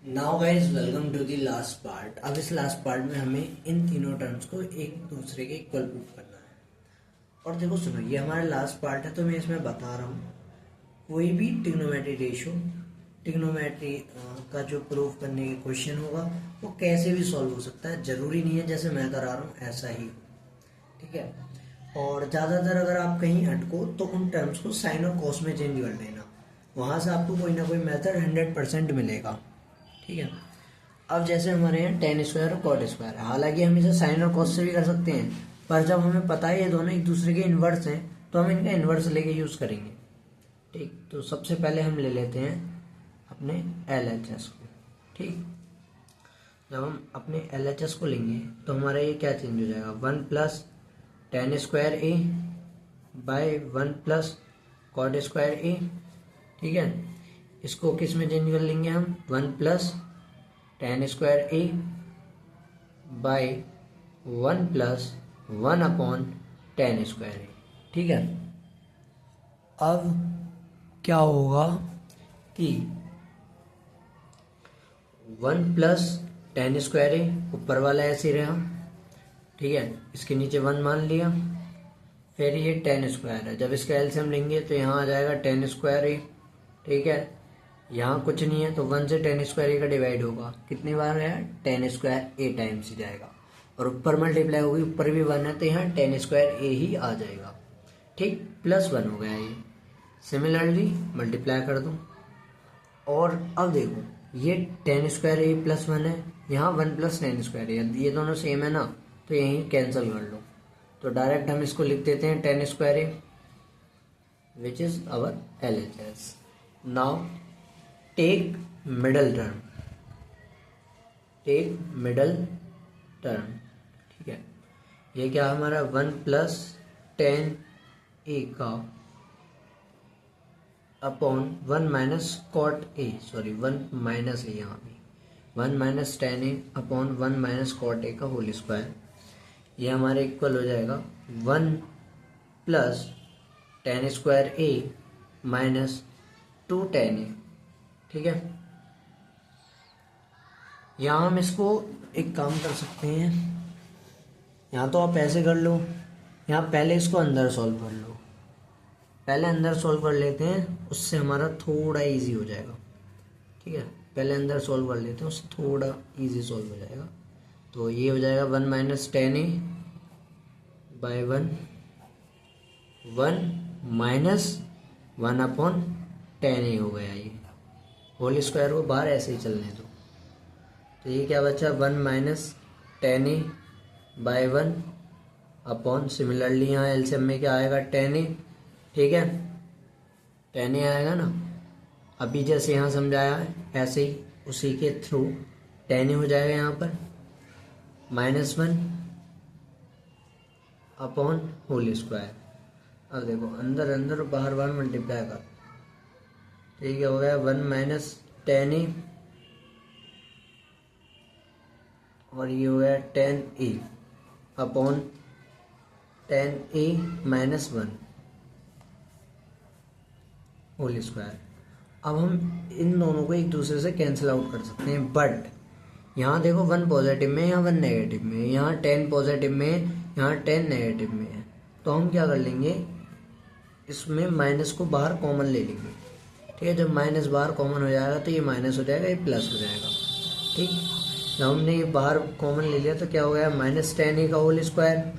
Now guys welcome to the last part. अब इस last part में हमें इन तीनों टर्म्स को एक दूसरे के इक्वल प्रूफ करना है। और देखो सुनो, ये हमारा लास्ट पार्ट है तो मैं इसमें बता रहा हूँ कोई भी ट्रिग्नोमेट्री रेशियो ट्रिग्नोमेट्री का जो प्रूफ करने की क्वेश्चन होगा वो कैसे भी सॉल्व हो सकता है। जरूरी नहीं है जैसे मैं करा रहा हूँ ऐसा ही हो, ठीक है। और ज़्यादातर अगर आप कहीं अटको तो उन टर्म्स को साइन और कॉस में चेंज कर लेना, वहाँ से आपको कोई ना कोई मेथड 100% मिलेगा, ठीक है। अब जैसे हमारे यहाँ टेन स्क्वायर और कॉट स्क्वायर है, हालांकि हम इसे साइन और कॉस से भी कर सकते हैं, पर जब हमें पता है ये दोनों एक दूसरे के इन्वर्स हैं तो हम इनका इन्वर्स लेके यूज करेंगे, ठीक। तो सबसे पहले हम ले लेते हैं अपने LHS को, ठीक। जब हम अपने LHS को लेंगे तो हमारा ये क्या चेंज हो जाएगा, 1 plus tan square a by 1 plus cot square a, ठीक है। इसको किस में चेंज कर लेंगे हम, 1 plus tan square a by 1 plus 1 upon tan square a, ठीक है। अब क्या होगा कि 1 प्लस टेन स्क्वायर ए ऊपर वाला ऐसे रहा, ठीक है, इसके नीचे 1 मान लिया, फिर ये टेन स्क्वायर है, जब इसका एलसीएम लेंगे तो यहाँ आ जाएगा टेन स्क्वायर ए, ठीक है। यहाँ कुछ नहीं है तो 1 से टेन स्क्वायर ए का डिवाइड होगा, कितनी बार है, टेन स्क्वायर ए टाइम्स ही जाएगा, और ऊपर मल्टीप्लाई होगी, ऊपर भी 1 है तो यहाँ टेन स्क्वायर ए ही आ जाएगा, ठीक। प्लस 1 हो गया ये, सिमिलरली मल्टीप्लाई कर दूँ और अब देखो ये टेन स्क्वायर ए प्लस 1 है, यहाँ 1 प्लस टेन स्क्वायर ए, ये दोनों सेम है ना तो यहीं कैंसिल कर लो, तो डायरेक्ट हम इसको लिख देते हैं ten square a which is our LHS। Now take middle term, take middle term, ठीक है। ये क्या हमारा 1 प्लस टेन ए का upon 1 minus cot a, sorry 1 minus a, यहाँ भी 1 minus tan a upon 1 minus cot a का whole square, ये हमारे इक्वल हो जाएगा 1 plus tan square a minus 2 tan a, ठीक है। यहाँ हम इसको एक काम कर सकते हैं, यहाँ तो आप ऐसे कर लो, यहाँ पहले इसको अंदर सॉल्व कर लो, पहले अंदर सॉल्व कर लेते हैं, उससे हमारा थोड़ा इजी हो जाएगा, ठीक है। पहले अंदर सॉल्व कर लेते हैं, उससे थोड़ा इजी सॉल्व हो जाएगा, तो ये हो जाएगा 1 minus tan A by 1 minus 1 upon ten ए हो गया, ये होल स्क्वायर को बाहर ऐसे ही चलने दो, तो ये क्या बचा, 1 minus tan A by 1 upon, similarly यहाँ एलसीएम में क्या आएगा, टेन ए, ठीक है, टेन ए आएगा ना। अभी जैसे यहाँ समझाया है ऐसे ही उसी के थ्रू टेन ए हो जाएगा यहाँ पर माइनस 1 अपॉन होल स्क्वायर। अब देखो अंदर अंदर बाहर बाहर मल्टीप्लाई कर, ठीक है, हो गया 1 माइनस टेन ए और ये हो गया ten a upon ten A minus 1 whole square. अब हम इन दोनों को एक दूसरे से कैंसिल आउट कर सकते हैं, बट यहाँ देखो 1 पॉजिटिव में, यहाँ 1 नेगेटिव में, यहाँ 10 पॉजिटिव में, यहाँ 10 नेगेटिव में है, तो हम क्या कर लेंगे, इसमें माइनस को बाहर कॉमन ले लेंगे, ठीक है। जब माइनस बाहर कॉमन हो जाएगा तो ये माइनस हो जाएगा, ये प्लस हो जाएगा, ठीक। जब हमने ये बाहर कॉमन ले लिया तो क्या हो गया, माइनस टेन ए का होल स्क्वायर,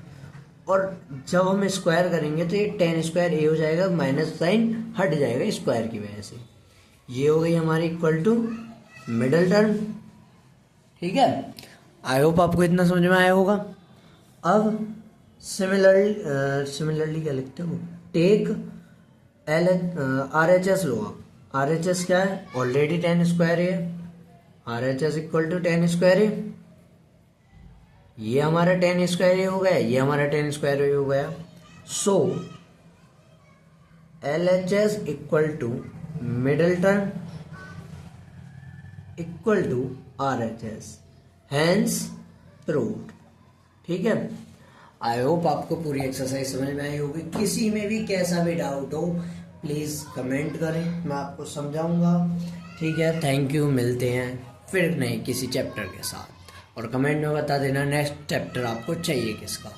और जब हम स्क्वायर करेंगे तो ये टेन स्क्वायर ए हो जाएगा, माइनस साइन हट जाएगा स्क्वायर की वजह से, ये हो गई हमारी इक्वल टू मिडल टर्म, ठीक है। आई होप आपको इतना समझ में आया होगा। अब सिमिलरली क्या लिखते हो, टेक RHS लो आप, RHS क्या है, ऑलरेडी टेन स्क्वायर है, RHS equal to ten square है, ये हमारा टेन स्क्वायर हो गया, ये हमारा टेन स्क्वायर हो गया, so LHS equal to middle term equal to RHS, hence proved, ठीक है। आई होप आपको पूरी एक्सरसाइज समझ में आई होगी। किसी में भी कैसा भी डाउट हो प्लीज कमेंट करें, मैं आपको समझाऊंगा, ठीक है। थैंक यू, मिलते हैं फिर नए किसी चैप्टर के साथ। और कमेंट में बता देना नेक्स्ट चैप्टर आपको चाहिए किसका।